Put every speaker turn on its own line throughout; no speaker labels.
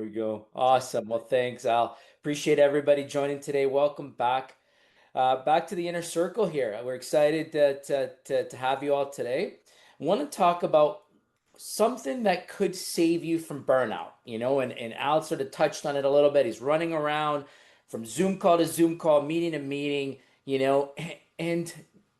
There we go. Awesome. Well, thanks, Al. Appreciate everybody joining today. Welcome back, back to the inner circle here. We're excited to have you all today. I want to talk about something that could save you from burnout, and Al sort of touched on it a little bit. He's running around from Zoom call to Zoom call, meeting to meeting, and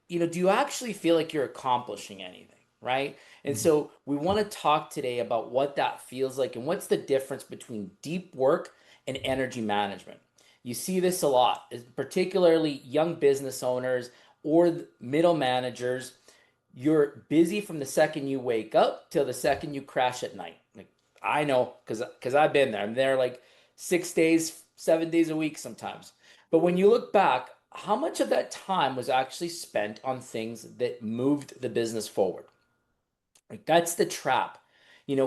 do you actually feel like you're accomplishing anything, right? And
Mm.
so we want to talk today about what that feels like and what's the difference between deep work and energy management. You see this a lot, particularly young business owners or middle managers. You're busy from the second you wake up till the second you crash at night. Like I know because I've been there. I'm there like 6 days, 7 days a week sometimes. But when you look back, how much of that time was actually spent on things that moved the business forward? Like that's the trap,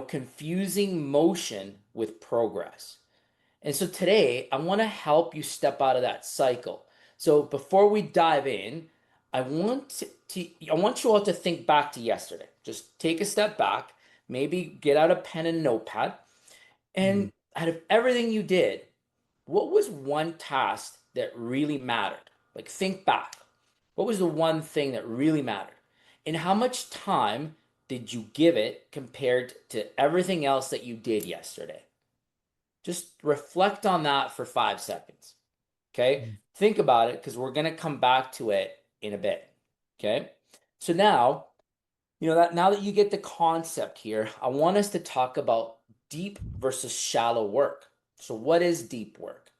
confusing motion with progress. And so today, I want to help you step out of that cycle. So before we dive in, I want you all to think back to yesterday. Just take a step back, maybe get out a pen and notepad,
Mm.
and out of everything you did, what was one task that really mattered? Like think back. What was the one thing that really mattered? And how much time did you give it compared to everything else that you did yesterday? Just reflect on that for 5 seconds. Okay.
Mm.
Think about it because we're going to come back to it in a bit. Okay. So now, now that you get the concept here, I want us to talk about deep versus shallow work. So, what is deep work?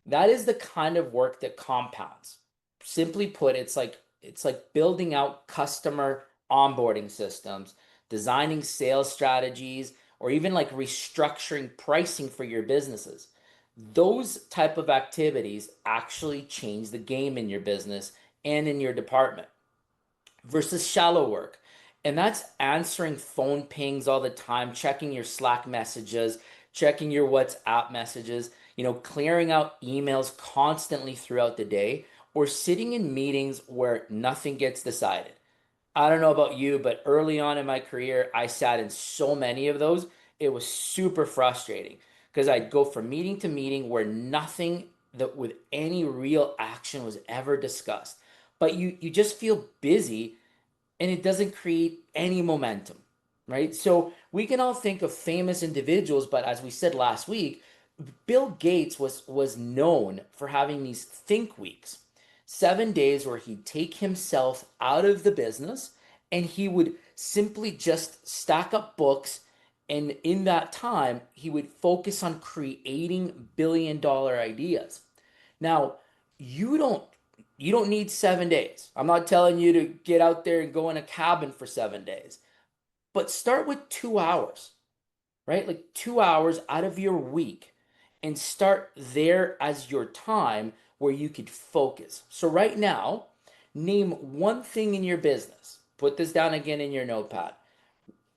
That is the kind of work that compounds. Simply put, it's like building out customer onboarding systems, designing sales strategies, or even like restructuring pricing for your businesses. Those type of activities actually change the game in your business and in your department versus shallow work. And that's answering phone pings all the time, checking your Slack messages, checking your WhatsApp messages, clearing out emails constantly throughout the day, or sitting in meetings where nothing gets decided. I don't know about you, but early on in my career, I sat in so many of those. It was super frustrating because I'd go from meeting to meeting where nothing that with any real action was ever discussed. But you just feel busy and it doesn't create any momentum, right? So we can all think of famous individuals, but as we said last week, Bill Gates was known for having these think weeks, 7 days where he'd take himself out of the business and he would simply just stack up books. And in that time, he would focus on creating billion-dollar ideas. Now, you don't you don't need 7 days. I'm not telling you to get out there and go in a cabin for 7 days, but start with 2 hours, right? Like 2 hours out of your week and start there as your time where you could focus. So, right now, name one thing in your business. Put this down again in your notepad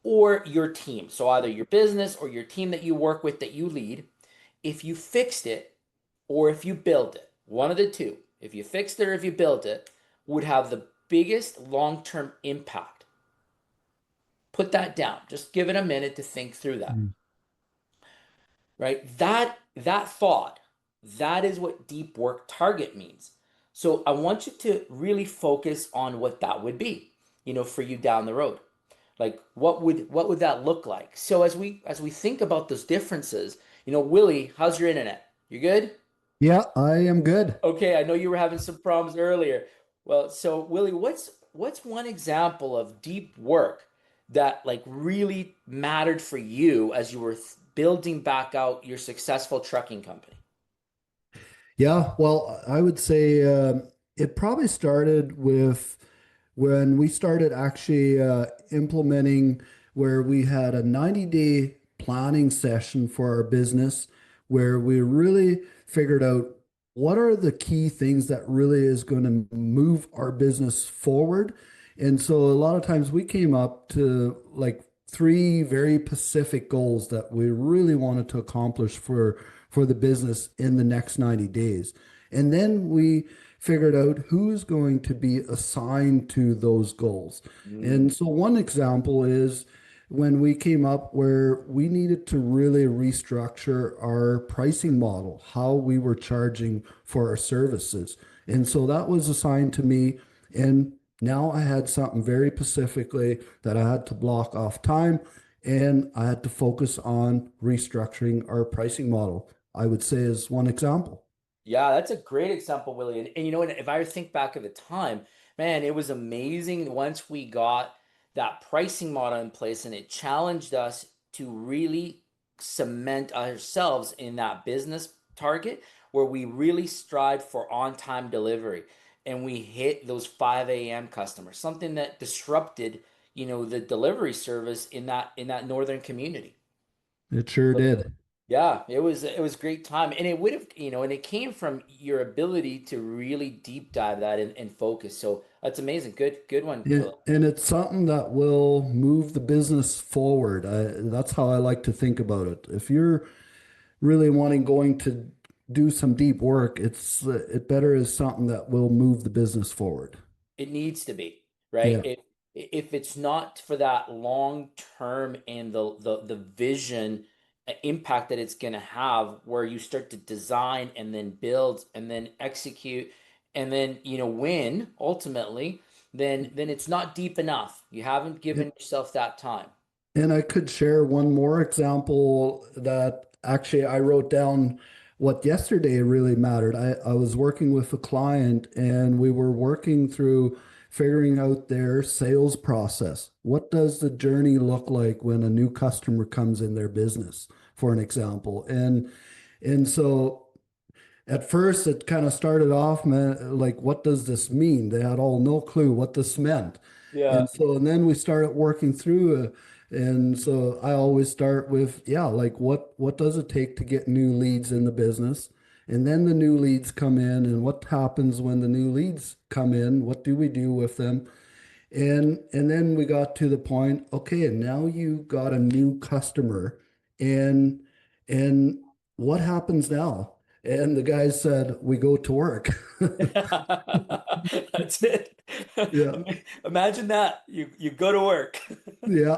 or your team. So, either your business or your team that you work with that you lead. If you fixed it or if you built it, one of the two, if you fixed it or if you built it, would have the biggest long term impact. Put that down. Just give it a minute to think through that.
Mm.
Right? That thought, that is what deep work target means. So I want you to really focus on what that would be, for you down the road. Like what would that look like? So as we think about those differences, Willie, how's your internet? You good?
Yeah, I am good.
Okay, I know you were having some problems earlier. Well, so Willie, what's one example of deep work that like really mattered for you as you were building back out your successful trucking company?
Yeah, well, I would say it probably started with when we started actually implementing where we had a 90-day planning session for our business where we really figured out what are the key things that really is going to move our business forward. And so a lot of times we came up to like three very specific goals that we really wanted to accomplish for the business in the next 90 days. And then we figured out who's going to be assigned to those goals.
Mm,
And so one example is when we came up where we needed to really restructure our pricing model, how we were charging for our services. And so that was assigned to me. And now I had something very specifically that I had to block off time and I had to focus on restructuring our pricing model, I would say is one example.
Yeah, that's a great example, Willie. And you know what? If I think back at the time, man, it was amazing once we got that pricing model in place and it challenged us to really cement ourselves in that business target where we really strive for on-time delivery and we hit those 5 a.m. customers, something that disrupted, the delivery service in that northern community.
It sure did.
Yeah, it was great time, and it would have, and it came from your ability to really deep dive that and focus. So that's amazing. Good one, Will.
And it's something that will move the business forward. That's how I like to think about it. If you're really going to do some deep work, it better is something that will move the business forward.
It needs to be, right?
Yeah.
If it's not for that long term and the vision impact that it's going to have, where you start to design and then build and then execute and then win ultimately, then it's not deep enough. You haven't given yourself that time.
And I could share one more example that actually I wrote down what yesterday really mattered. I was working with a client and we were working through figuring out their sales process. What does the journey look like when a new customer comes in their business, for an example? And so at first it kind of started off, man, like, what does this mean? They had all no clue what this meant.
Yeah.
And then we started working through, and so I always start with, yeah, like what does it take to get new leads in the business? And then the new leads come in, and what happens when the new leads come in? What do we do with them? And then we got to the point, okay, now you got a new customer, and and what happens now? And the guy said, we go to work.
That's it.
Yeah,
Imagine that. You go to work.
yeah.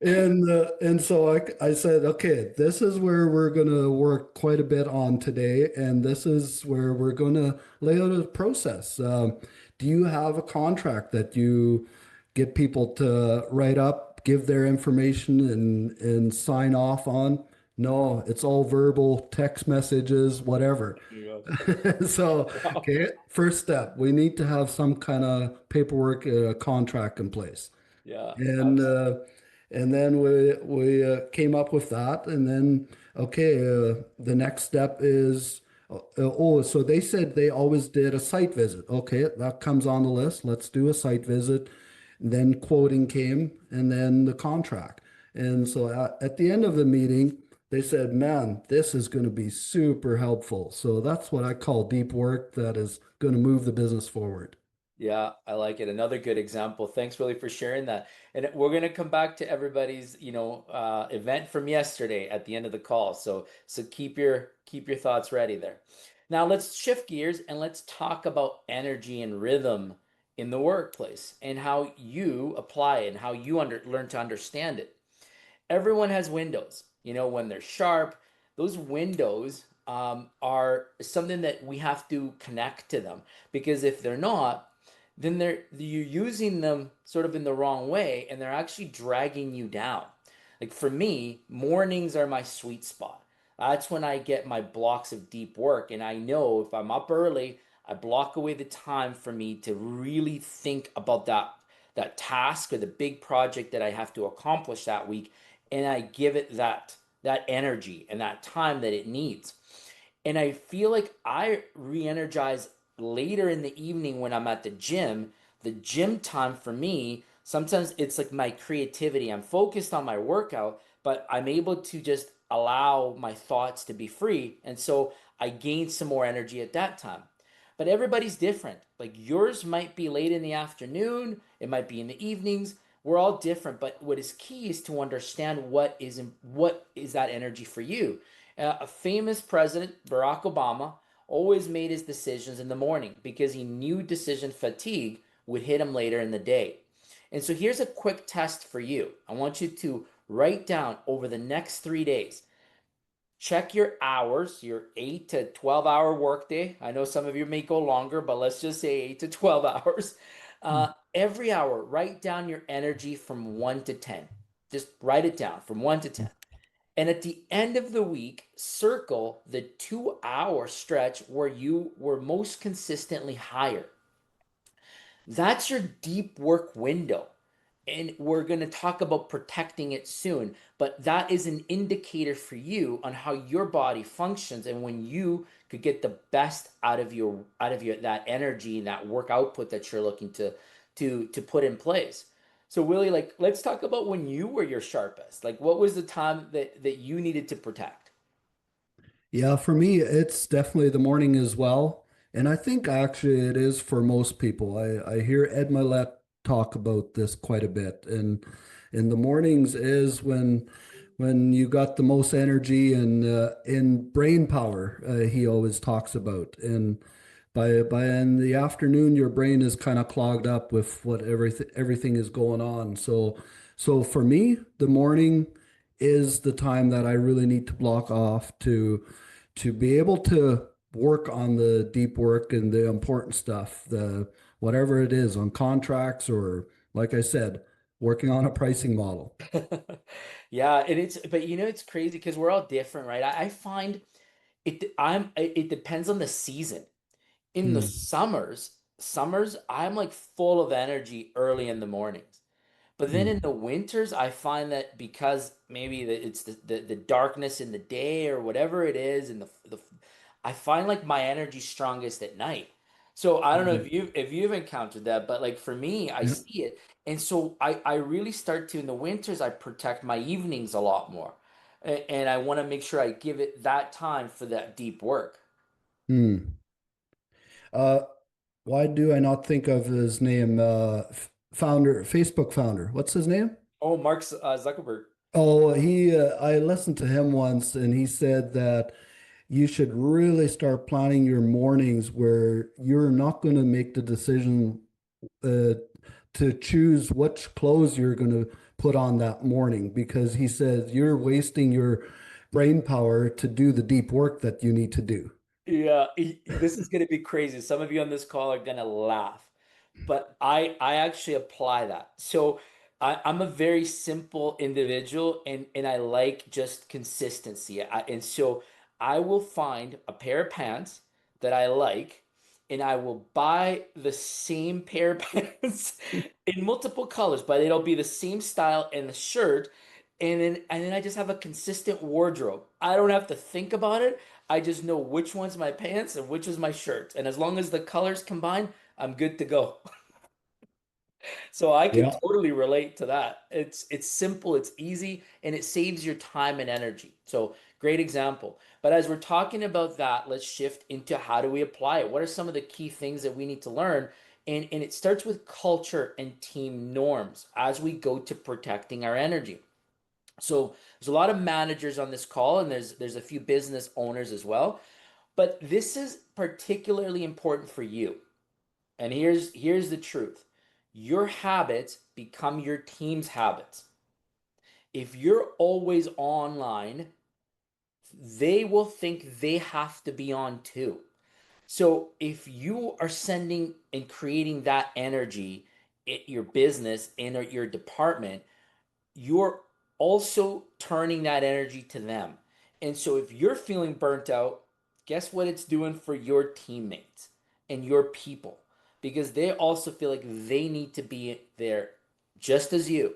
And so I said, okay, this is where we're going to work quite a bit on today, and this is where we're going to lay out a process. Do you have a contract that you get people to write up, give their information, and sign off on? No, it's all verbal, text messages, whatever.
Yeah.
So,
Wow.
okay, first step, we need to have some kind of paperwork, contract in place.
Yeah,
And
absolutely.
uh, and then we came up with that, and then okay, the next step is so they said they always did a site visit. Okay, that comes on the list. Let's do a site visit. Then quoting came, and then the contract. And so at the end of the meeting, they said, "Man, this is going to be super helpful." So that's what I call deep work that is going to move the business forward.
Yeah, I like it. Another good example. Thanks really for sharing that. And we're going to come back to everybody's, event from yesterday at the end of the call. So keep your thoughts ready there. Now let's shift gears and let's talk about energy and rhythm in the workplace and how you apply it and how you learn to understand it. Everyone has windows. When they're sharp, those windows are something that we have to connect to them because if they're not, then you're using them sort of in the wrong way and they're actually dragging you down. Like for me, mornings are my sweet spot. That's when I get my blocks of deep work and I know if I'm up early, I block away the time for me to really think about that task or the big project that I have to accomplish that week and I give it that energy and that time that it needs. And I feel like I re-energize later in the evening when I'm at the gym. The gym time for me, sometimes it's like my creativity. I'm focused on my workout, but I'm able to just allow my thoughts to be free. And so I gain some more energy at that time. But everybody's different. Like yours might be late in the afternoon, it might be in the evenings. We're all different, but what is key is to understand what is that energy for you. A famous president, Barack Obama, always made his decisions in the morning because he knew decision fatigue would hit him later in the day. And so here's a quick test for you. I want you to write down over the next 3 days. Check your hours, your 8 to 12-hour workday. I know some of you may go longer, but let's just say 8 to 12 hours. Every hour, write down your energy from 1 to 10. Just write it down from 1 to 10. And at the end of the week, circle the 2-hour stretch where you were most consistently higher. That's your deep work window. And we're going to talk about protecting it soon, but that is an indicator for you on how your body functions and when you could get the best out of your that energy and that work output that you're looking to put in place. So Willie, like let's talk about when you were your sharpest. Like what was the time that you needed to protect?
Yeah, for me, it's definitely the morning as well. And I think actually it is for most people. I hear Ed Milet talk about this quite a bit. And in the mornings is when you got the most energy and in brain power, he always talks about. And by in the afternoon, your brain is kind of clogged up with what everything is going on. So for me, the morning is the time that I really need to block off to be able to work on the deep work and the important stuff, the whatever it is on contracts or like I said, working on a pricing model.
Yeah, and but it's crazy because we're all different, right? I find it depends on the season. In the
Hmm.
summers, I'm like full of energy early in the mornings. But then
Hmm.
in the winters, I find that because maybe it's the darkness in the day or whatever it is, and the I find like my energy strongest at night. So I don't know
Hmm.
if you've encountered that, but like for me, I
Yeah.
see it, and so I really start to in the winters I protect my evenings a lot more, and I want to make sure I give it that time for that deep work.
Hmm. Uh, why do I not think of his name? Founder, Facebook founder. What's his name?
Oh, Mark Zuckerberg.
Oh, I listened to him once and he said that you should really start planning your mornings where you're not going to make the decision uh, to choose which clothes you're going to put on that morning because he says you're wasting your brain power to do the deep work that you need to do.
Yeah, this is going to be crazy. Some of you on this call are going to laugh, but I actually apply that. So I'm a very simple individual, and I like just consistency. And so I will find a pair of pants that I like, and I will buy the same pair of pants in multiple colors, but it'll be the same style and the shirt. And then I just have a consistent wardrobe. I don't have to think about it. I just know which one's my pants and which is my shirt. And as long as the colors combine, I'm good to go. So I can
Yeah.
totally relate to that. It's simple, it's easy, and it saves your time and energy. So great example. But as we're talking about that, let's shift into how do we apply it? What are some of the key things that we need to learn? And it starts with culture and team norms as we go to protecting our energy. So there's a lot of managers on this call, and there's a few business owners as well. But this is particularly important for you. And here's the truth. Your habits become your team's habits. If you're always online, they will think they have to be on too. So if you are sending and creating that energy at your business and at your department, you're also turning that energy to them. And so if you're feeling burnt out, guess what it's doing for your teammates and your people? Because they also feel like they need to be there just as you.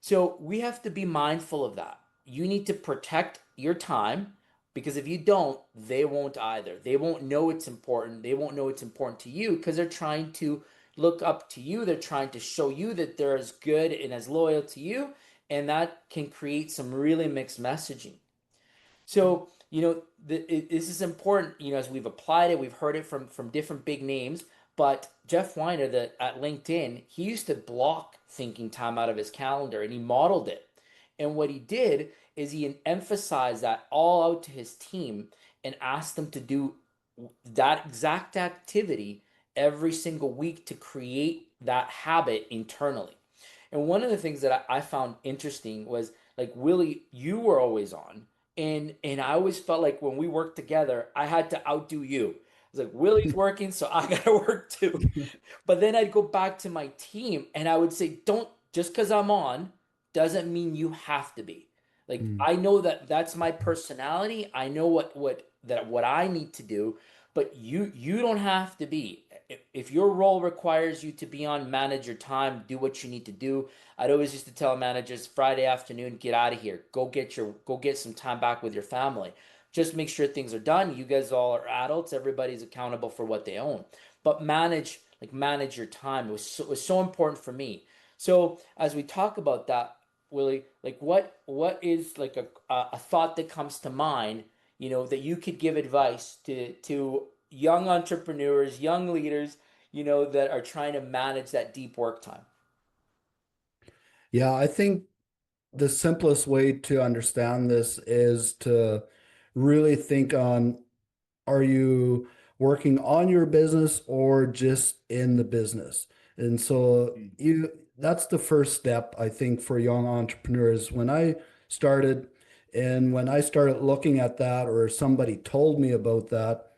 So we have to be mindful of that. You need to protect your time because if you don't, they won't either. They won't know it's important. They won't know it's important to you because they're trying to look up to you. They're trying to show you that they're as good and as loyal to you. And that can create some really mixed messaging. So, this is important, as we've applied it, we've heard it from different big names, but Jeff Weiner at LinkedIn, he used to block thinking time out of his calendar and he modeled it. And what he did is he emphasized that all out to his team and asked them to do that exact activity every single week to create that habit internally. And one of the things that I found interesting was like Willie, you were always on, and I always felt like when we worked together, I had to outdo you. I was like, Willie's working, so I gotta work too. But then I'd go back to my team and I would say, don't just because I'm on doesn't mean you have to be. Like
Mm.
I know that that's my personality. I know what I need to do, but you don't have to be. If your role requires you to be on, manage your time, do what you need to do. I'd always used to tell managers Friday afternoon, get out of here. Go get some time back with your family. Just make sure things are done. You guys all are adults. Everybody's accountable for what they own. But manage your time. It was so important for me. So as we talk about that, Willie, like what is like a thought that comes to mind, that you could give advice to young entrepreneurs, young leaders, that are trying to manage that deep work time.
Yeah, I think the simplest way to understand this is to really think on, are you working on your business or just in the business? And so that's the first step, I think, for young entrepreneurs. Started when I started looking at that, or somebody told me about that,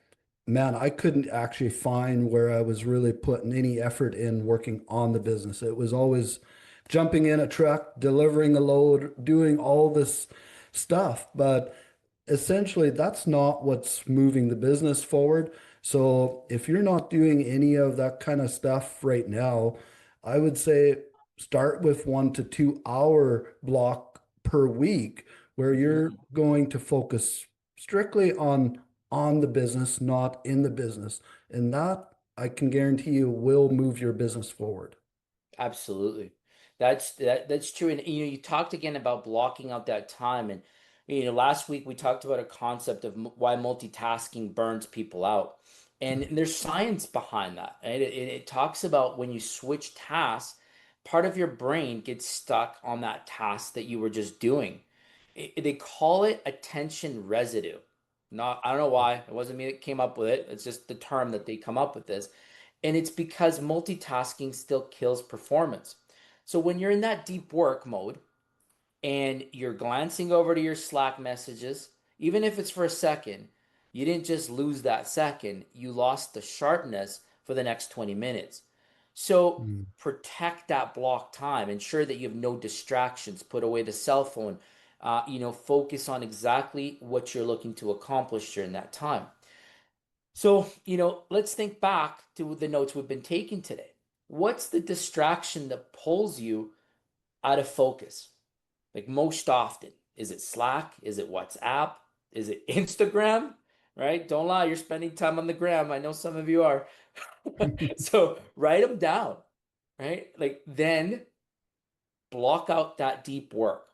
man, I couldn't actually find where I was really putting any effort in working on the business. It was always jumping in a truck, delivering a load, doing all this stuff. But essentially, that's not what's moving the business forward. So if you're not doing any of that kind of stuff right now, I would say start with 1 to 2 hour block per week where you're
Mhm.
going to focus strictly on the business, not in the business. And that I can guarantee you will move your business forward.
Absolutely. That's true. And you talked again about blocking out that time. And last week we talked about a concept of why multitasking burns people out. And there's science behind that. Right? It talks about when you switch tasks, part of your brain gets stuck on that task that you were just doing. They call it attention residue. Not, I don't know why. It wasn't me that came up with it. It's just the term that they come up with this. And it's because multitasking still kills performance. So when you're in that deep work mode and you're glancing over to your Slack messages, even if it's for a second, you didn't just lose that second, you lost the sharpness for the next 20 minutes. So
Mm.
protect that block time, ensure that you have no distractions, put away the cell phone, focus on exactly what you're looking to accomplish during that time. So, let's think back to the notes we've been taking today. What's the distraction that pulls you out of focus? Like most often, is it Slack? Is it WhatsApp? Is it Instagram? Right? Don't lie, you're spending time on the gram. I know some of you are. So write them down, right? Like then block out that deep work,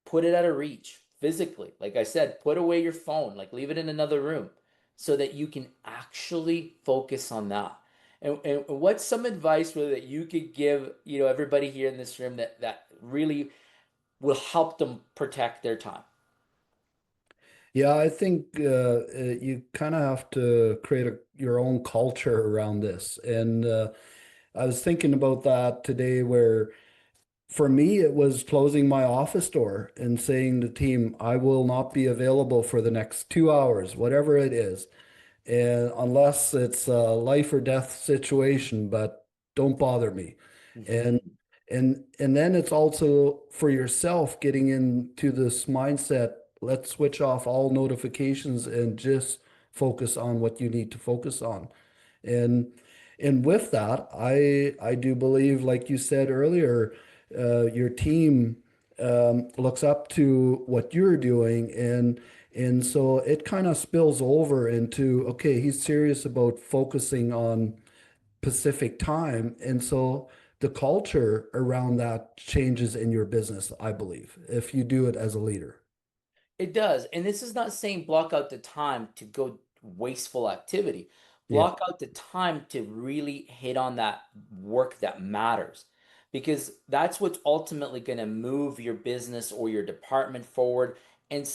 put it out of reach physically. Like I said, put away your phone, like leave it in another room so that you can actually focus on that. And what's some advice really that you could give, everybody here in this room that really will help them protect their time?
Yeah, I think you kind of have to create your own culture around this. And I was thinking about that today, where for me, it was closing my office door and saying to the team, I will not be available for the next 2 hours, whatever it is, and unless it's a life or death situation, but don't bother me. And
Mhm.
and then it's also for yourself getting into this mindset, let's switch off all notifications and just focus on what you need to focus on. And and with that, I do believe, like you said earlier, your team looks up to what you're doing, and so it kind of spills over into, okay, he's serious about focusing on Pacific time, and so the culture around that changes in your business, I believe, if you do it as a leader.
It does. And this is not saying block out the time to go wasteful activity.
Yeah.
Block out the time to really hit on that work that matters. Because that's what's ultimately going to move your business or your department forward and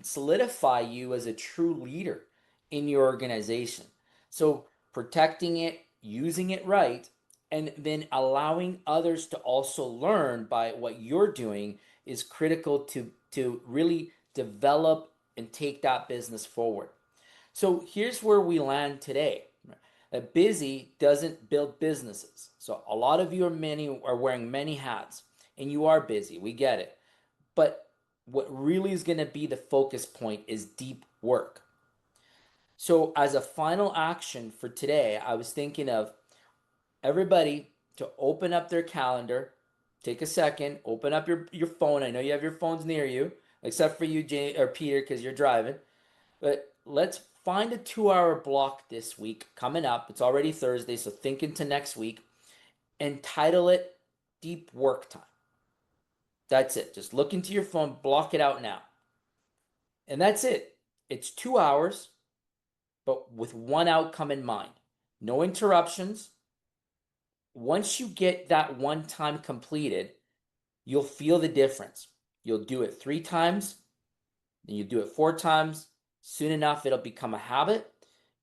solidify you as a true leader in your organization. So protecting it, using it right, and then allowing others to also learn by what you're doing is critical to really develop and take that business forward. So here's where we land today. That busy doesn't build businesses. So a lot of you are wearing many hats and you are busy. We get it. But what really is going to be the focus point is deep work. So as a final action for today, I was thinking of everybody to open up their calendar, take a second, open up your phone. I know you have your phones near you, except for you, Jay, or Peter, because you're driving. But let's find a 2 hour block this week coming up. It's already Thursday, so think into next week and title it Deep Work Time. That's it. Just look into your phone, block it out now. And that's it. It's 2 hours, but with one outcome in mind. No interruptions. Once you get that one time completed, you'll feel the difference. You'll do it 3 times, then you do it 4 times. Soon enough, it'll become a habit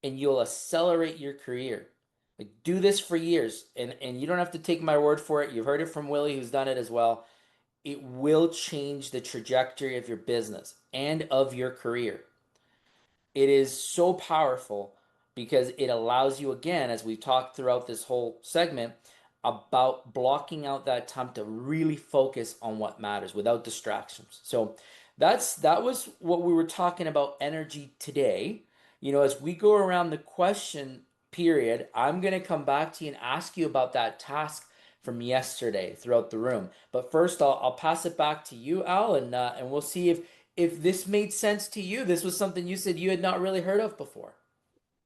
and you'll accelerate your career. Like do this for years, and you don't have to take my word for it. You've heard it from Willie, who's done it as well. It will change the trajectory of your business and of your career. It is so powerful because it allows you, again, as we've talked throughout this whole segment, about blocking out that time to really focus on what matters without distractions. So that was what we were talking about energy today. As we go around the question period, I'm going to come back to you and ask you about that task from yesterday throughout the room. But first, I'll pass it back to you, Al, and we'll see if this made sense to you. This was something you said you had not really heard of before.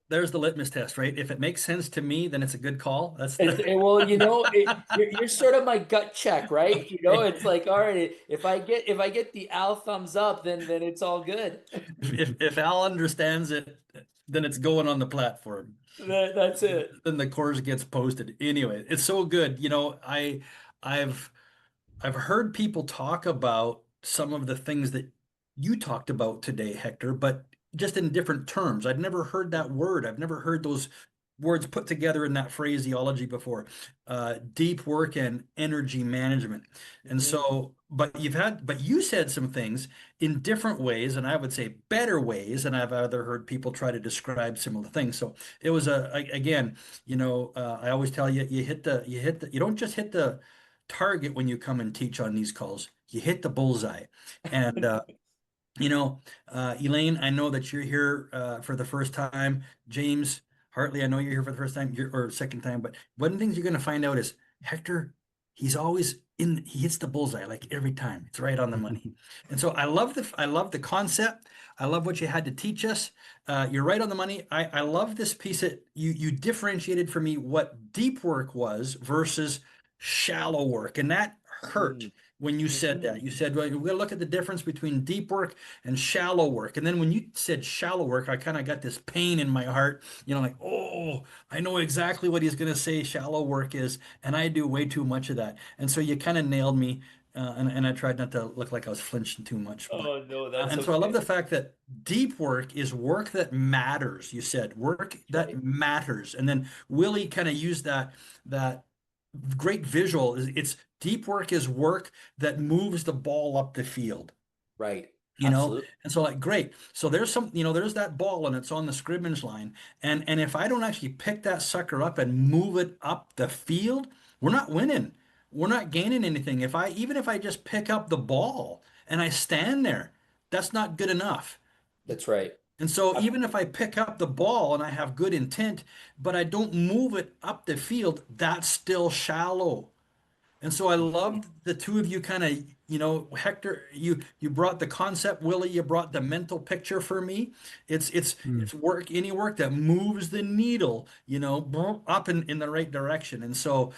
There's the litmus test, right? If it makes sense to me, then it's a good call. That's
Well, you're sort of my gut check, right? It's like, all right, if I get the Al thumbs up, then it's all good.
if Al understands it, then it's going on the platform.
That's it.
Then the course gets posted. Anyway, it's so good. I've I've heard people talk about some of the things that you talked about today, Hector, but just in different terms. I'd never heard that word. I've never heard those words put together in that phraseology before. Deep work and energy management. And
Mhm.
so, but you said some things in different ways, and I would say better ways, and I've other heard people try to describe similar things. So it was again, I always tell you, you don't just hit the target when you come and teach on these calls. You hit the bullseye. And Elaine, I know that you're here for the first time. James Hartley, I know you're here for the first time, or second time. But one of the things you're going to find out is Hector, he hits the bullseye like every time. It's right on the money. And so I love the concept. I love what you had to teach us. You're right on the money. I love this piece that you differentiated for me what deep work was versus shallow work, and that hurt
Mhm.
when you said
Mhm.
that. You said, well, we're going to look at the difference between deep work and shallow work. And then when you said shallow work, I kind of got this pain in my heart, like, oh, I know exactly what he's going to say shallow work is, and I do way too much of that. And so you kind of nailed me, and I tried not to look like I was flinching too much. But
Oh no, that's
and so I love
okay.
the fact that deep work is work that matters. You said work
That's
that
right.
matters, and then Willie kind of used that great visual. It's deep work is work that moves the ball up the field,
Right.
you know?
Absolutely.
And so like, great. So there's that ball and it's on the scrimmage line. And if I don't actually pick that sucker up and move it up the field, we're not winning. We're not gaining anything. Even if I just pick up the ball and I stand there, that's not good enough.
That's right.
And so
Ab-
even if I pick up the ball and I have good intent, but I don't move it up the field, that's still shallow. And so I
Mhm.
loved the two of you kind of, Hector, you brought the concept, Willie, you brought the mental picture for me. It's it's
Mm.
it's work, any work that moves the needle, up in the right direction. And so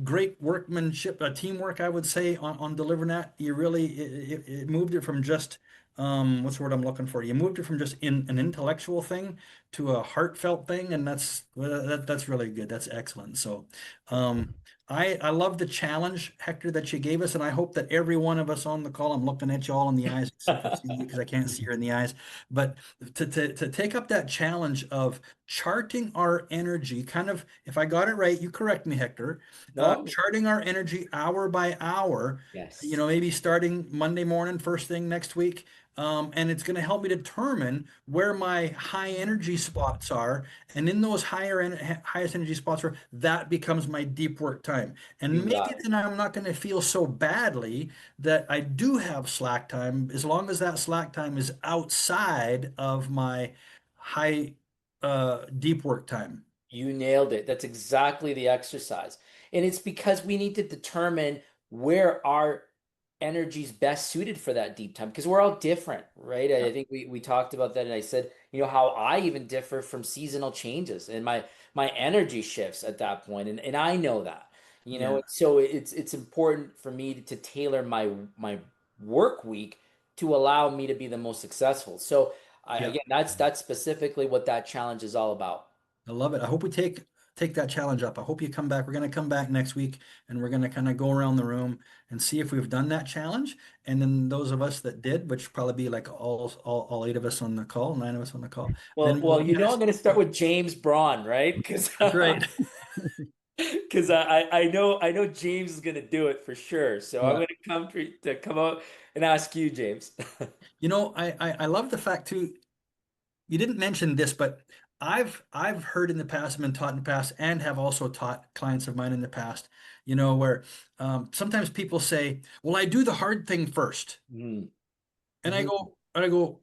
great workmanship, teamwork, I would say, on delivering that. You really it moved it from just what's the word I'm looking for? You moved it from just an intellectual thing to a heartfelt thing, and that's well, that's really good. That's excellent. So um I love the challenge, Hector, that you gave us, and I hope that every one of us on the call, I'm looking at you all in the eyes, except for Celia, because I can't see her in the eyes, but to take up that challenge of charting our energy, kind of, if I got it right, you correct me, Hector,
No?
charting our energy hour by hour,
Yes.
maybe starting Monday morning, first thing next week. And it's going to help me determine where my high energy spots are, and in those highest energy spots, where that becomes my deep work time. And
You
maybe
got it.
then I'm not going to feel so badly that I do have slack time, as long as that slack time is outside of my high deep work time.
You nailed it. That's exactly the exercise. And it's because we need to determine where our energy is best suited for that deep time because we're all different, right?
Yeah,
I think we talked about that and I said, how I even differ from seasonal changes and my energy shifts at that point. And I know that,
yeah,
so it's important for me to tailor my work week to allow me to be the most successful. So
yeah.
again, that's specifically what that challenge is all about.
I love it. I hope we take that challenge up. I hope you come back. We're going to come back next week, and we're going to kind of go around the room and see if we've done that challenge. And then those of us that did, which probably be like all eight of us on the call, nine of us on the call,
Well,
then
well,
we'll kind of
I'm going to start with James Braun, right? Because
that's right.
because I know James is going to do it for sure. So I'm
Yeah.
going to come out and ask you, James.
I love the fact too. You didn't mention this, but I've heard in the past, I've been taught in the past, and have also taught clients of mine in the past, where sometimes people say, "Well, I do the hard thing first,"
Mm.
and I
Mhm.
go,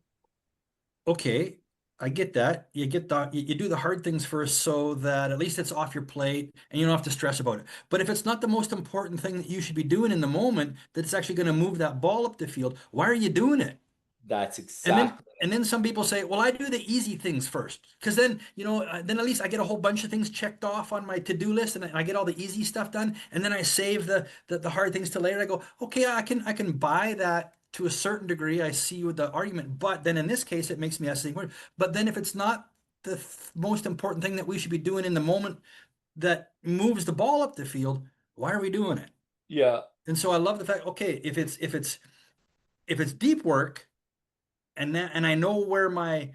okay, I get that. You do the hard things first so that at least it's off your plate and you don't have to stress about it. But if it's not the most important thing that you should be doing in the moment, that's actually going to move that ball up the field, why are you doing it?
That's
And then
exactly
and then some people say, well, I do the easy things first, because then, then at least I get a whole bunch of things checked off on my to-do list, and I get all the easy stuff done, and then I save the hard things till later. I go, okay, I can buy that to a certain degree. I see with the argument, but then in this case, it makes me ask the question, but then if it's not the most important thing that we should be doing in the moment that moves the ball up the field, why are we doing it?
yeah.
And so I love the fact, okay, if it's deep work, and I know where my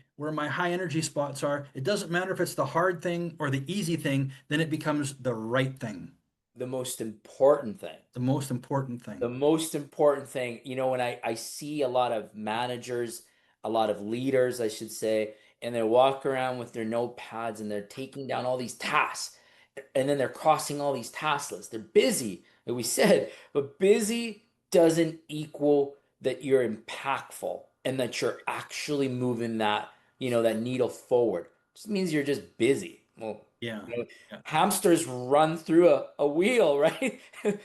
high energy spots are. It doesn't matter if it's the hard thing or the easy thing, then it becomes the right thing,
The most important thing.
the most important
The
thing.
most important thing, when I see a lot of managers, a lot of leaders, I should say, and they walk around with their notepads and they're taking down all these tasks, and then they're crossing all these task lists. They're busy, like we said, but busy doesn't equal that you're impactful and that you're actually moving that needle forward. It just means you're just busy. Well,
Yeah.
you know,
Yeah.
hamsters run through a wheel, right?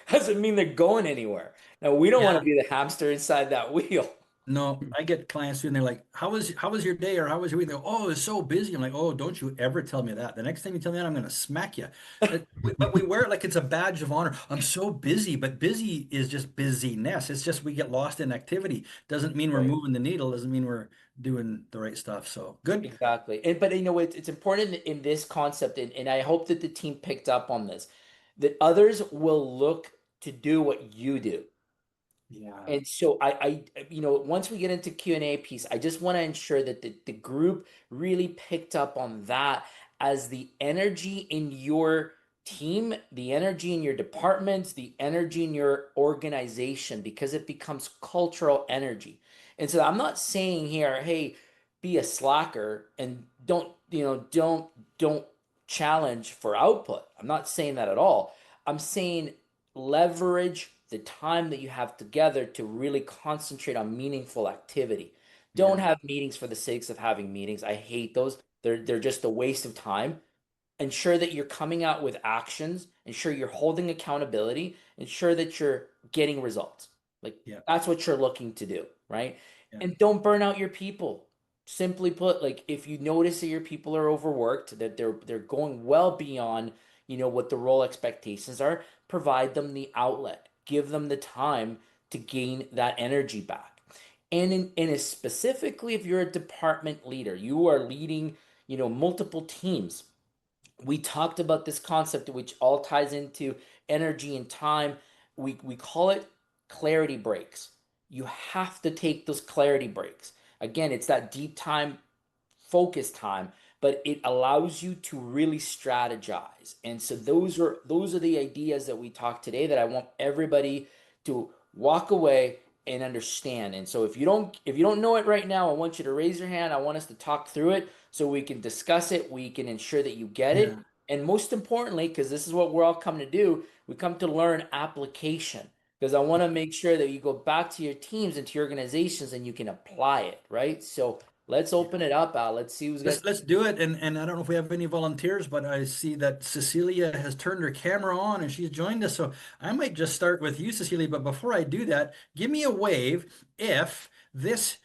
Doesn't mean they're going anywhere. Now, we don't want
Yeah.
to be the hamster inside that wheel.
No, I get clients too, and they're like, "How was your day, or how was your week?" They go, "Oh, it's so busy." I'm like, "Oh, don't you ever tell me that. The next time you tell me that, I'm going to smack you." But we wear it like it's a badge of honor. I'm so busy, but busy is just busyness. It's just we get lost in activity. Doesn't mean we're
Right.
moving the needle. Doesn't mean we're doing the right stuff. So good.
Exactly. But it's important in this concept, and I hope that the team picked up on this, that others will look to do what you do.
Yeah.
And so once we get into Q&A piece, I just want to ensure that the group really picked up on that as the energy in your team, the energy in your departments, the energy in your organization, because it becomes cultural energy. And so I'm not saying here, hey, be a slacker and don't challenge for output. I'm not saying that at all. I'm saying leverage the time that you have together to really concentrate on meaningful activity. Don't
Yeah.
have meetings for the sakes of having meetings. I hate those. They're just a waste of time. Ensure that you're coming out with actions. Ensure you're holding accountability. Ensure that you're getting results. Like
Yeah.
that's what you're looking to do, right?
Yeah.
And don't burn out your people. Simply put, like if you notice that your people are overworked, that they're going well beyond, what the role expectations are, provide them the outlet. Give them the time to gain that energy back. And specifically if you're a department leader, you are leading, multiple teams. We talked about this concept, which all ties into energy and time. We call it clarity breaks. You have to take those clarity breaks. Again, it's that deep time, focus time, but it allows you to really strategize. And so those are the ideas that we talked today that I want everybody to walk away and understand. And so if you don't know it right now, I want you to raise your hand. I want us to talk through it so we can discuss it, we can ensure that you get it.
Yeah.
And most importantly, because this is what we're all coming to do, we come to learn application. Because I want to make sure that you go back to your teams and to your organizations and you can apply it, right? So let's open it up, Al. Let's see who's got.
Let's do it. And I don't know if we have any volunteers, but I see that Cecilia has turned her camera on and she's joined us. So I might just start with you, Cecilia. But before I do that, give me a wave if this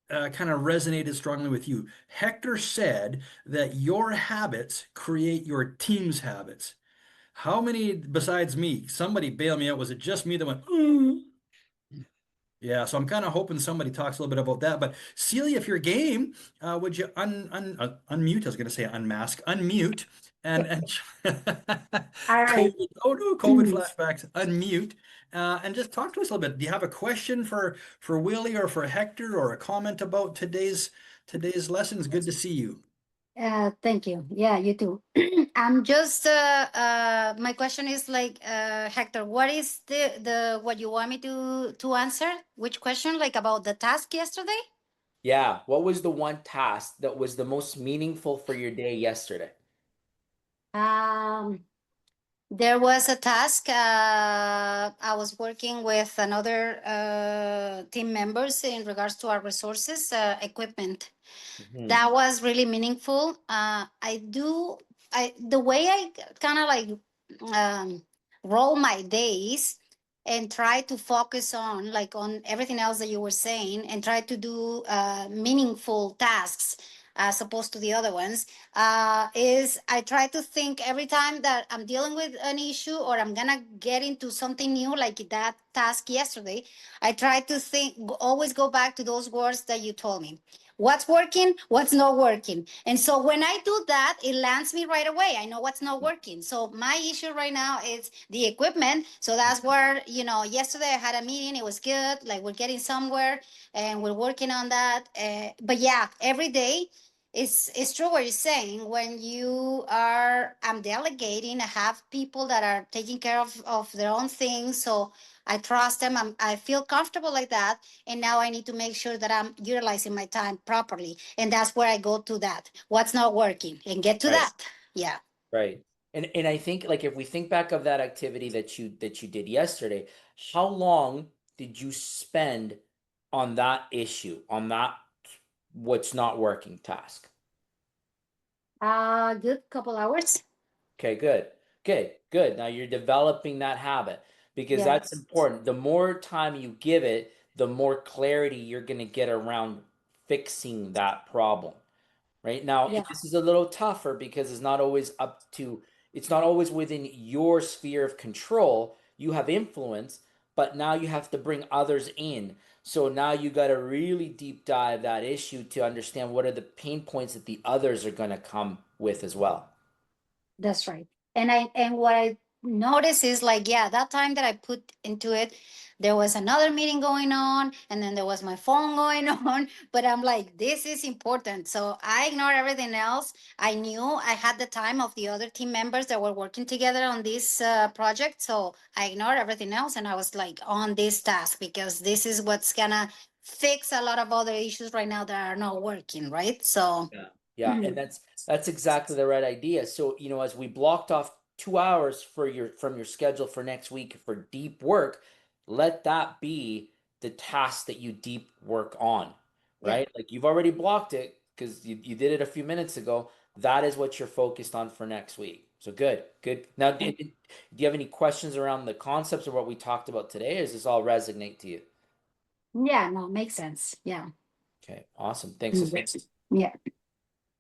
kind of resonated strongly with you. Hector said that your habits create your team's habits. How many besides me? Somebody bail me out. Was it just me that went, "Mm"? Yeah, so I'm kind of hoping somebody talks a little bit about that. But Celia, if you're game, would you unmute? I was going to say unmask, unmute, and
All right.
COVID. Oh no, COVID
Mm.
flashbacks. Unmute, and just talk to us a little bit. Do you have a question for Willie or for Hector, or a comment about today's lesson? It's good to see you.
Thank you. Yeah, you too. I'm just my question is like Hector, what is the what you want me to answer? Which question? Like about the task yesterday?
Yeah, what was the one task that was the most meaningful for your day yesterday?
Um, there was a task. I was working with another team members in regards to our resources, equipment.
Mhm.
That was really meaningful. The way I kind of like um, roll my days and try to focus on like on everything else that you were saying and try to do meaningful tasks as opposed to the other ones is I try to think every time that I'm dealing with an issue or I'm gonna get into something new like that task yesterday. I try to think, always go back to those words that you told me, what's working, what's not working. And so when I do that, it lands me right away. I know what's not working. So my issue right now is the equipment. So that's where, yesterday I had a meeting. It was good. Like we're getting somewhere and we're working on that. But yeah, every day it's true what you're saying. When I'm delegating, I have people that are taking care of their own things. So I trust them. I feel comfortable like that. And now I need to make sure that I'm utilizing my time properly. And that's where I go to that. What's not working and get to
Right.
that. Yeah.
Right. And I think like if we think back of that activity that you did yesterday, how long did you spend on that issue, on that what's not working task?
Good couple hours.
Okay, good. Good, good. Now you're developing that habit because
Yeah.
that's important. The more time you give it, the more clarity you're going to get around fixing that problem. Right now,
Yeah.
this is a little tougher because it's not always within your sphere of control. You have influence, but now you have to bring others in. So now you got to really deep dive that issue to understand what are the pain points that the others are going to come with as well.
That's right. And what I notice is like, yeah, that time that I put into it, there was another meeting going on, and then there was my phone going on. But I'm like, this is important. So I ignore everything else. I knew I had the time of the other team members that were working together on this project. So I ignored everything else, and I was like on this task because this is what's gonna fix a lot of other issues right now that are not working, right? So
Yeah. Yeah, and that's exactly the right idea. So, as we blocked off 2 hours from your schedule for next week for deep work, let that be the task that you deep work on,
yeah.
right? Like you've already blocked it because you did it a few minutes ago. That is what you're focused on for next week. So good, good. Now, do you have any questions around the concepts of what we talked about today, or does this all resonate to you?
Yeah, no, makes sense. Yeah.
Okay, awesome. Thanks.
Yeah.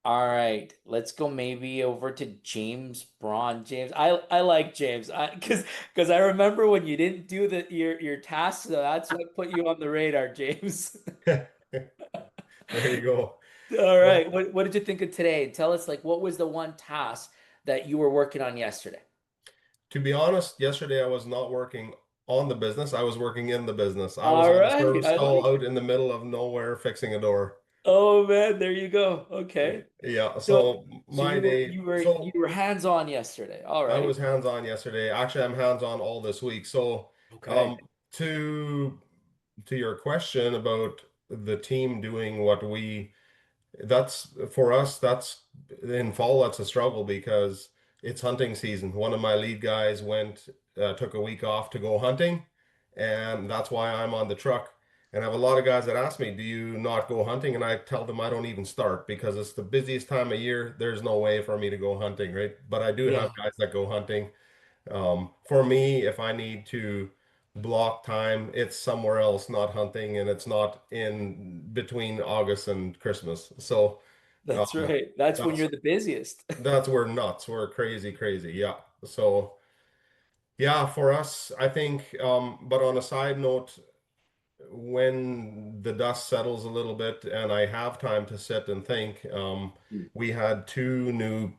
All right, let's go maybe over to James Braun. James, I like James. Because I remember when you didn't do your task, so that's what put you on the radar, James.
There you go.
All
Well,
right, what did you think of today? Tell us like what was the one task that you were working on yesterday?
to be honest, yesterday I was not working on the business. I was working in the business. I was
All
on a
right,
service
I
call
like
out
it.
in the middle of nowhere fixing a door.
Oh man, there you go. Okay.
Yeah,
So
so
so
my day,
you
so
were hands-on yesterday. All
I
right.
was hands-on yesterday. Actually, I'm hands-on all this week. So,
Okay.
um, to your question about the team doing what we that's for us, that's in fall, that's a struggle because it's hunting season. One of my lead guys took a week off to go hunting, and that's why I'm on the truck. And I have a lot of guys that ask me, do you not go hunting? And I tell them I don't even start because it's the busiest time of year. There's no way for me to go hunting, right? But I do
Yeah,
have guys that go hunting. For me, if I need to block time, it's somewhere else, not hunting, and it's not in between August and Christmas. So
that's
um,
right. That's when
that's
you're the busiest.
that's we're nuts. We're crazy, crazy. Yeah. So yeah, for us, I think. But on a side note, when the dust settles a little bit and I have time to sit and think, we had two new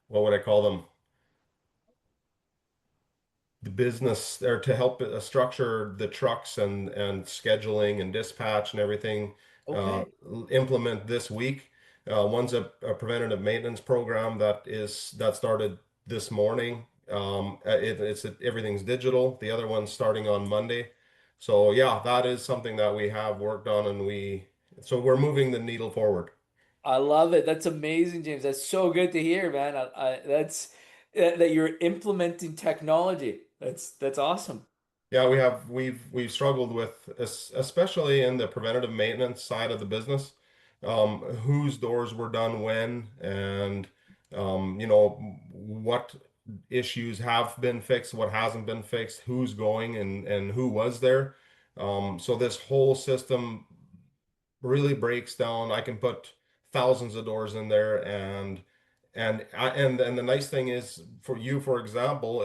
what would I call them? The business or to help structure the trucks and scheduling and dispatch and everything uh,
Okay.
implement this week. One's a preventative maintenance program that started this morning. Everything's digital. The other one's starting on Monday. So yeah, that is something that we have worked on, and we're moving the needle forward.
I love it. That's amazing, James. That's so good to hear, man. That's that you're implementing technology. That's awesome.
Yeah, we've struggled with especially in the preventative maintenance side of the business, whose doors were done when, and what issues have been fixed, what hasn't been fixed, who's going and who was there. So this whole system really breaks down. I can put thousands of doors in there, and the nice thing is for you, for example,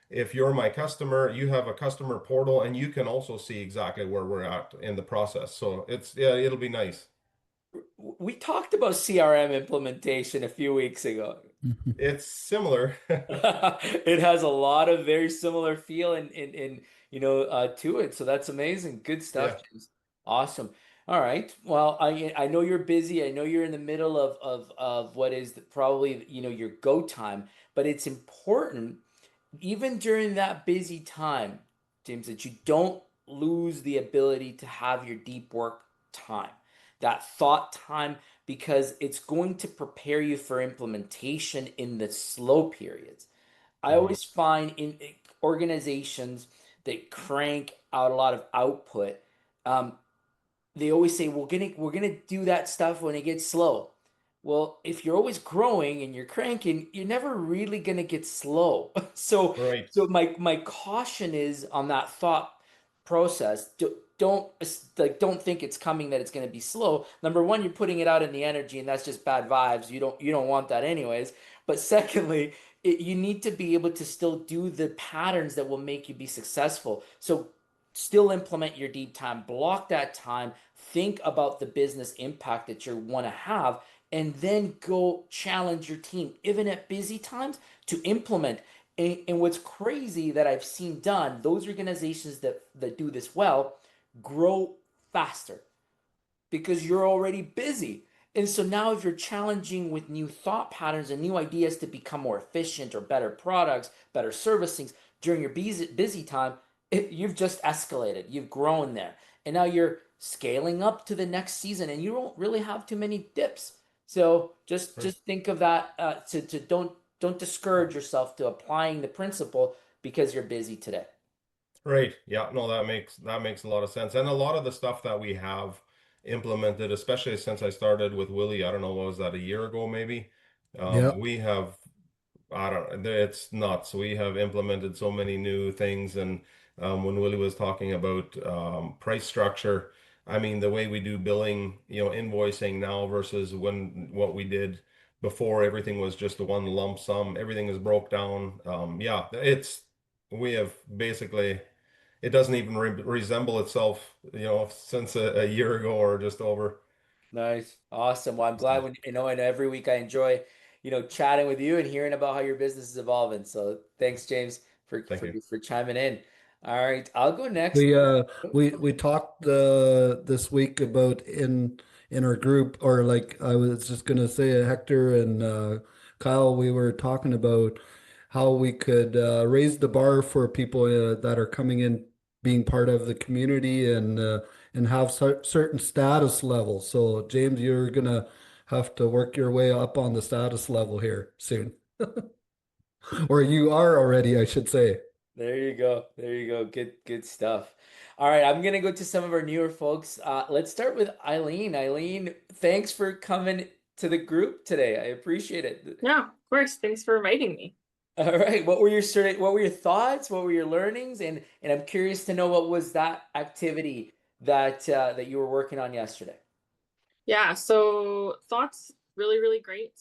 if you're my customer, you have a customer portal, and you can also see exactly where we're at in the process. So yeah, it'll be nice.
We talked about CRM implementation a few weeks ago.
It's similar.
It has a lot of very similar feel to it. So that's amazing. Good
Yeah,
stuff, James. Awesome. All right. Well, I know you're busy. I know you're in the middle of what is probably, your go time, but it's important even during that busy time, James, that you don't lose the ability to have your deep work time, that thought time, because it's going to prepare you for implementation in the slow periods. I
Mhm.
always find in organizations that crank out a lot of output, um, they always say we're gonna do that stuff when it gets slow. Well, if you're always growing and you're cranking, you're never really gonna get slow. So
Right,
so my caution is on that thought process. Don't don't think it's coming that it's gonna be slow. Number one, you're putting it out in the energy, and that's just bad vibes. You don't want that anyways. But secondly, you need to be able to still do the patterns that will make you be successful. So still implement your deep time, block that time, think about the business impact that you want to have, and then go challenge your team, even at busy times, to implement. And what's crazy that I've seen done, those organizations that do this well grow faster because you're already busy. And so now, if you're challenging with new thought patterns and new ideas to become more efficient or better products, better servicing during your busy time, you've just escalated. You've grown there. And now you're scaling up to the next season and you don't really have too many dips. So just
right,
just think of that to don't discourage yourself to applying the principle because you're busy today.
right. Yeah, no, that makes a lot of sense. And a lot of the stuff that we have implemented, especially since I started with Willie, I don't know, what was that, a year ago maybe?
Yep.
We have I don't, it's nuts. We have implemented so many new things. And when Willie was talking about price structure, I mean, the way we do billing, invoicing now versus what we did before, everything was just the one lump sum. Everything is broke down. Yeah, we have basically, it doesn't even resemble itself, since a year ago or just over.
Nice. Awesome. Well, I'm glad
So,
and every week I enjoy, chatting with you and hearing about how your business is evolving. So thanks, James, for
Thank you.
for chiming in. All right, I'll go next.
We talked this week about in our group, or like I was just gonna say, Hector and Kyle, we were talking about how we could raise the bar for people that are coming in, being part of the community, and have certain status levels. So James, you're gonna have to work your way up on the status level here soon, or you are already, I should say.
There you go. There you go. Good stuff. All right, I'm gonna go to some of our newer folks. Let's start with Eileen. Eileen, thanks for coming to the group today. I appreciate it.
Yeah, of course. Thanks for inviting me.
All right, what were your thoughts? What were your learnings? And I'm curious to know what was that activity that that you were working on yesterday.
Yeah, so thoughts really, really great.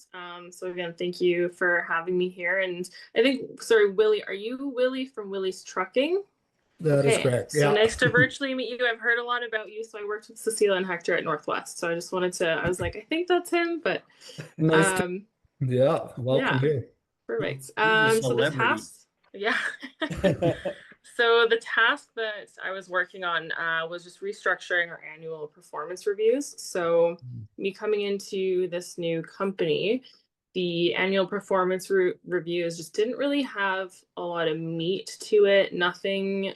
So again, thank you for having me here. And I think, sorry, Willie, are you Willie from Willie's Trucking?
That is correct.
So
Yeah.
nice to virtually meet you. I've heard a lot about you. So I worked with Cecilia and Hector at Northwest. So I just wanted to, I was like, I think that's him, but
Nice to, yeah, welcome
yeah.
here.
Perfect.
He's a
So the
celebrity.
task, yeah. So the task that I was working on was just restructuring our annual performance reviews. So me coming into this new company, the annual performance reviews just didn't really have a lot of meat to it. Nothing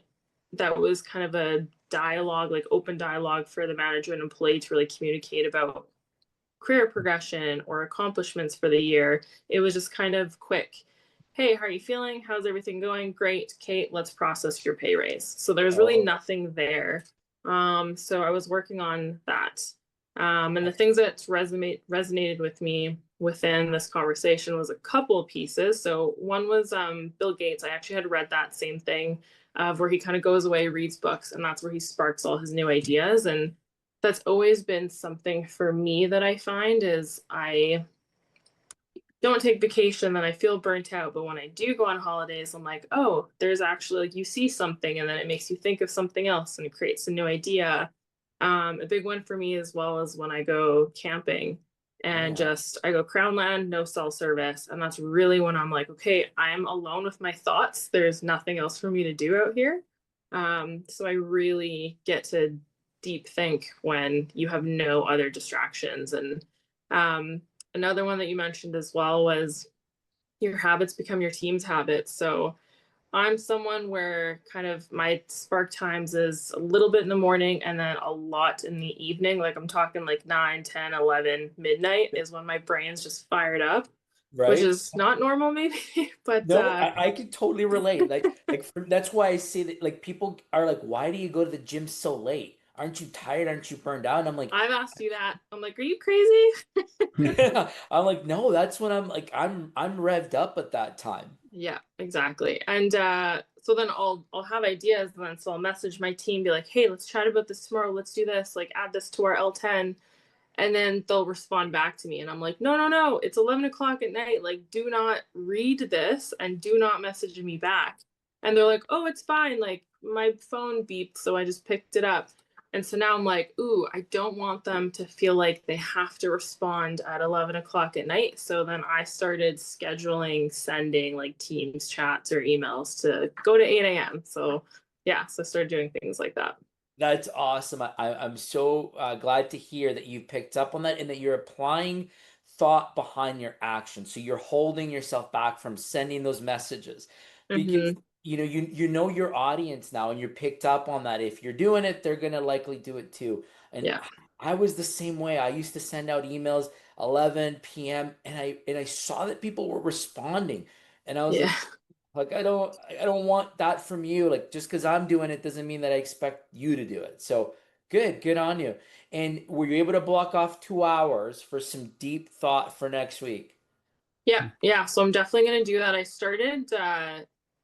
that was kind of a dialogue, like open dialogue for the manager and employee to really communicate about career progression or accomplishments for the year. It was just kind of quick. Hey, how are you feeling? How's everything going? Great, Kate, let's process your pay raise. So there's really nothing there. So I was working on that. And the things that resonated with me within this conversation was a couple of pieces. So one was Bill Gates. I actually had read that same thing where he kind of goes away, reads books, and that's where he sparks all his new ideas. And that's always been something for me that I find is I don't take vacation, then I feel burnt out. But when I do go on holidays, I'm like, oh, there's actually, like, you see something and then it makes you think of something else and it creates a new idea. A big one for me as well as when I go camping and just I go crown land, no cell service. And that's really when I'm like, okay, I'm alone with my thoughts. There's nothing else for me to do out here. So I really get to deep think when you have no other distractions. And another one that you mentioned as well was your habits become your team's habits. So I'm someone where kind of my spark times is a little bit in the morning and then a lot in the evening. Like I'm talking like 9, 10, 11, midnight is when my brain's just fired up,
Right.
which is not normal maybe, but
No, I could totally relate. That's why I say that, like, people are like, why do you go to the gym so late? Aren't you tired? Aren't you burned out? And I'm like,
I've asked you that. I'm like, are you crazy?
I'm like, no, that's when I'm like, I'm revved up at that time.
Yeah, exactly. And so then I'll have ideas, and then so I'll message my team, be like, hey, let's chat about this tomorrow. Let's do this, like add this to our L10. And then they'll respond back to me. And I'm like, no, it's 11 o'clock at night. Like, do not read this and do not message me back. And they're like, oh, it's fine. Like my phone beeped, so I just picked it up. And so now I'm like, ooh, I don't want them to feel like they have to respond at 11 o'clock at night. So then I started scheduling, sending like Teams chats or emails to go to 8 a.m. So yeah, so I started doing things like that.
That's awesome. I'm so glad to hear that you picked up on that and that you're applying thought behind your action. So you're holding yourself back from sending those messages because you know your audience now, and you're picked up on that. If you're doing it, they're gonna likely do it too. And
Yeah.
I was the same way. I used to send out emails 11 p.m. and I saw that people were responding, and I was like, I don't want that from you. Like, just because I'm doing it doesn't mean that I expect you to do it. So good on you. And were you able to block off 2 hours for some deep thought for next week?
Yeah. So I'm definitely going to do that. I started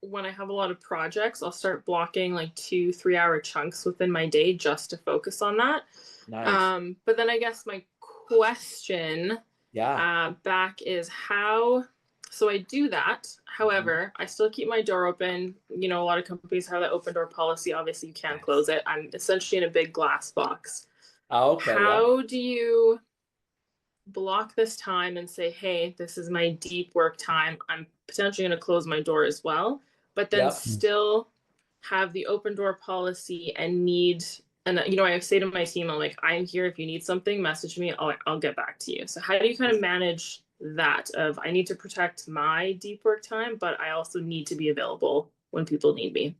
when I have a lot of projects, I'll start blocking like 2-3 hour chunks within my day just to focus on that.
Nice.
But then I guess my question back is how, so I do that. However, I still keep my door open. You know, a lot of companies have that open door policy. Obviously you can't close it. I'm essentially in a big glass box.
Okay.
How do you block this time and say, hey, this is my deep work time. I'm potentially going to close my door as well, but then
Yep.
still have the open door policy and need, and I say to my team, I'm like, I'm here. If you need something, message me. I'll get back to you. So how do you kind of manage that of, I need to protect my deep work time, but I also need to be available when people need me?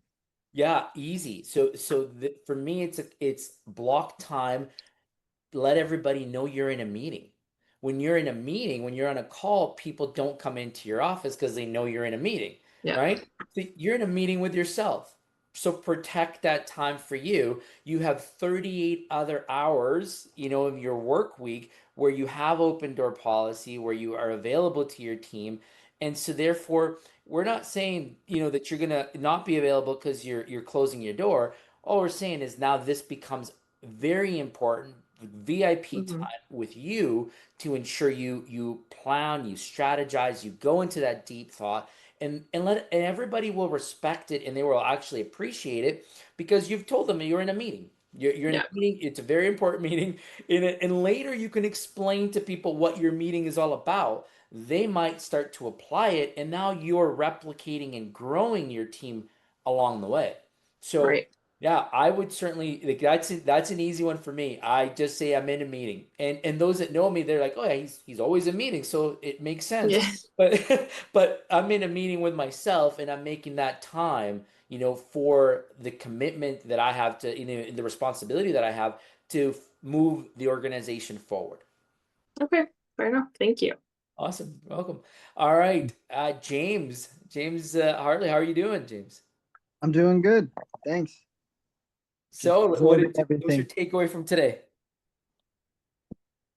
Yeah, easy. So for me, it's block time. Let everybody know you're in a meeting. When you're in a meeting, when you're on a call, people don't come into your office because they know you're in a meeting,
Yeah.
right? So you're in a meeting with yourself. So protect that time for you. You have 38 other hours, of your work week where you have open door policy, where you are available to your team. And so therefore, we're not saying, that you're gonna not be available because you're closing your door. All we're saying is now this becomes very important VIP
Mhm.
time with you to ensure you plan, you strategize, you go into that deep thought, and everybody will respect it and they will actually appreciate it because you've told them you're in a meeting. You're in a
Yeah.
meeting. It's a very important meeting. And later you can explain to people what your meeting is all about. They might start to apply it, and now you're replicating and growing your team along the way. So
Right.
yeah, I would certainly like that's an easy one for me. I just say I'm in a meeting. And those that know me, they're like, "Oh yeah, he's always in meetings, so it makes sense."
Yeah.
But but I'm in a meeting with myself and I'm making that time, for the commitment that I have to, the responsibility that I have to move the organization forward.
Okay. Fair enough. Thank you.
Awesome. Welcome. All right. James Harley, how are you doing, James?
I'm doing good. Thanks. Just
So
absorbing
what was your
everything.
takeaway from today?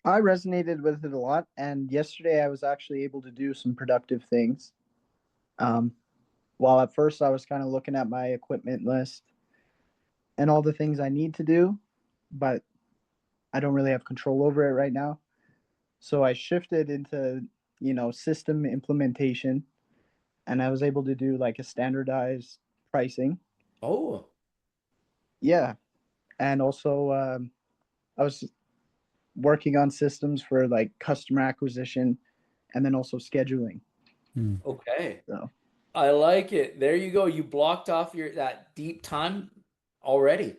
I resonated with it a lot, and yesterday I was actually able to do some productive things. Um, while at first I was kind of looking at my equipment list and all the things I need to do, but I don't really have control over it right now. So I shifted into, system implementation, and I was able to do like a standardized pricing.
Oh,
Yeah, and also I was working on systems for like customer acquisition and then also scheduling.
okay.
So
I like it. There you go. You blocked off your that deep time already.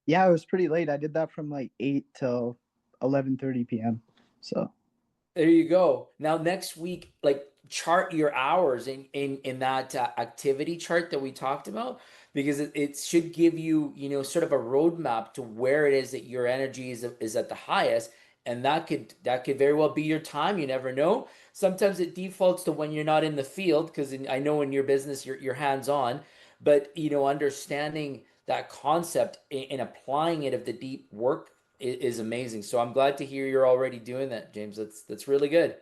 yeah, it was pretty late. I did that from like 8 till 11:30 p.m. So
There you go. Now next week, like chart your hours in that activity chart that we talked about because it should give you, sort of a roadmap to where it is that your energy is at the highest, and that could very well be your time. You never know. Sometimes it defaults to when you're not in the field because I know in your business you're hands on, but understanding that concept and applying it of the deep work is amazing. So I'm glad to hear you're already doing that, James. That's really good.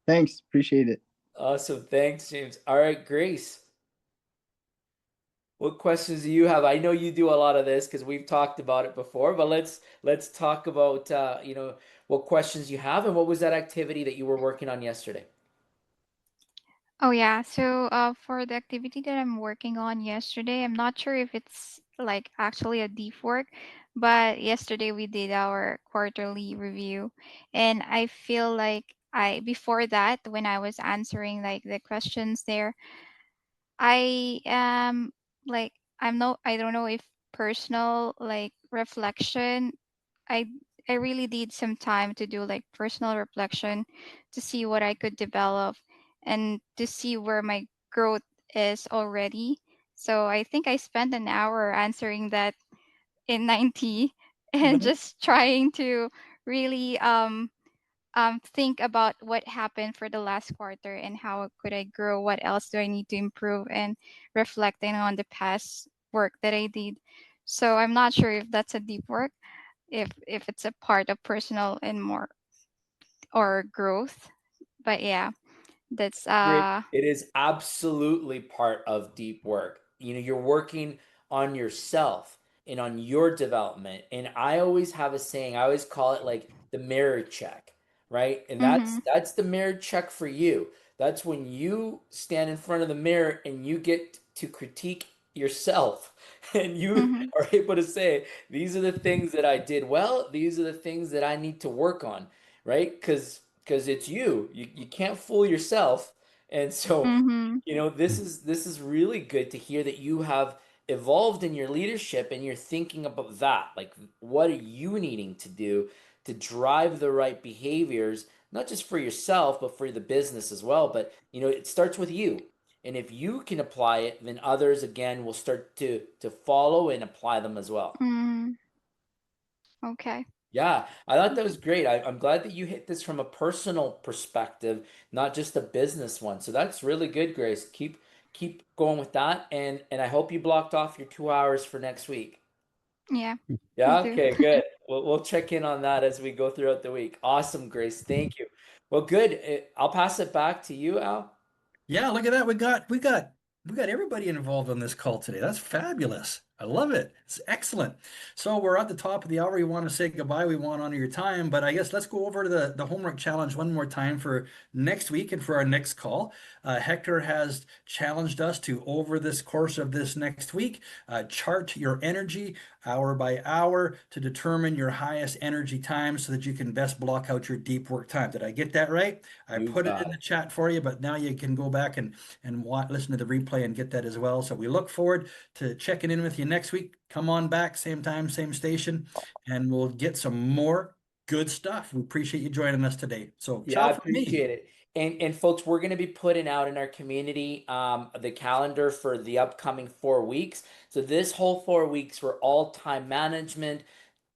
thanks, appreciate it.
Awesome. Thanks, James. All right, Grace. What questions do you have? I know you do a lot of this because we've talked about it before, but let's talk about what questions you have and what was that activity that you were working on yesterday?
Oh yeah, so for the activity that I'm working on yesterday, I'm not sure if it's like actually a deep work, but yesterday we did our quarterly review, and I feel like I before that when I was answering like the questions there, I am like I don't know if personal like reflection. I I really need some time to do like personal reflection to see what I could develop and to see where my growth is already. So I think I spent an hour answering that in 90 and
Nice.
just trying to really think about what happened for the last quarter and how could I grow, what else do I need to improve, and reflecting on the past work that I did. So I'm not sure if that's a deep work, if it's a part of personal and more or growth. But yeah, that's
Great. It is absolutely part of deep work. You're working on yourself and on your development. And I always have a saying, I always call it like the mirror check, right? And that's
mm-hmm,
that's the mirror check for you. That's when you stand in front of the mirror and you get to critique yourself and you
mm-hmm,
are able to say, these are the things that I did well, these are the things that I need to work on, right? Because it's you. You can't fool yourself. And so,
Mm-hmm.
this is really good to hear that you have evolved in your leadership and you're thinking about that. Like, what are you needing to do to drive the right behaviors, not just for yourself, but for the business as well. But, it starts with you. And if you can apply it, then others again will start to follow and apply them as well.
Mm, okay.
Yeah, I thought that was great. I'm glad that you hit this from a personal perspective, not just a business one. So that's really good, Grace. Keep going with that, and I hope you blocked off your 2 hours for next week.
Yeah, me
Yeah,
too.
okay, good. We'll check in on that as we go throughout the week. Awesome, Grace. Thank you. Well, good. I'll pass it back to you, Al.
Yeah, look at that. We got everybody involved on this call today. That's fabulous. I love it. It's excellent. So we're at the top of the hour. We want to say goodbye. We want to honor your time, but I guess let's go over to the homework challenge one more time for next week and for our next call. Hector has challenged us to, over this course of this next week, chart your energy hour by hour to determine your highest energy time so that you can best block out your deep work time. Did I get that right? I
You
put it
got
in
it.
the chat for you, but now you can go back and listen to the replay and get that as well. So we look forward to checking in with you next week. Come on back, same time, same station, and we'll get some more good stuff. We appreciate you joining us today. So
Yeah, I
ciao from me.
appreciate it. And folks, we're going to be putting out in our community the calendar for the upcoming 4 weeks. So this whole 4 weeks were all time management,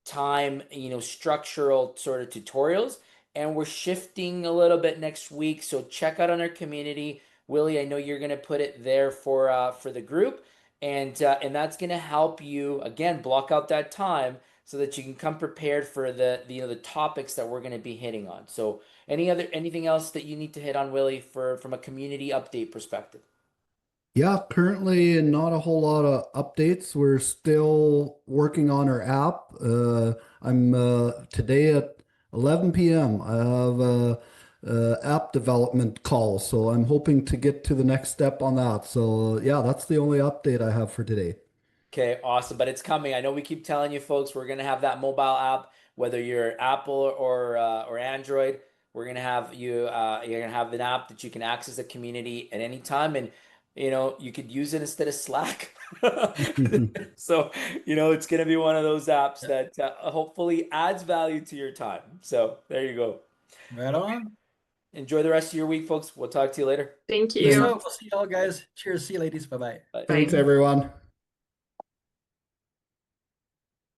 time, structural sort of tutorials, and we're shifting a little bit next week. So check out on our community. Willie, I know you're going to put it there for the group, and that's going to help you again block out that time so that you can come prepared for the topics that we're going to be hitting on. So anything else that you need to hit on, Willie, from a community update perspective?
Yeah, currently not a whole lot of updates. We're still working on our app. I'm today at 11 p.m. I have a app development call, so I'm hoping to get to the next step on that. So yeah, that's the only update I have for today.
Okay, awesome. But it's coming. I know we keep telling you folks we're gonna have that mobile app, whether you're Apple or Android. We're gonna have you're gonna have an app that you can access the community at any time, and you could use it instead of Slack. So it's gonna be one of those apps that hopefully adds value to your time. So there you go.
Right on.
Enjoy the rest of your week, folks. We'll talk to you later.
Thank
Peace
you.
out. We'll see you all, guys. Cheers. See you, ladies. Bye-bye.
Bye.
Thanks,
Bye.
everyone.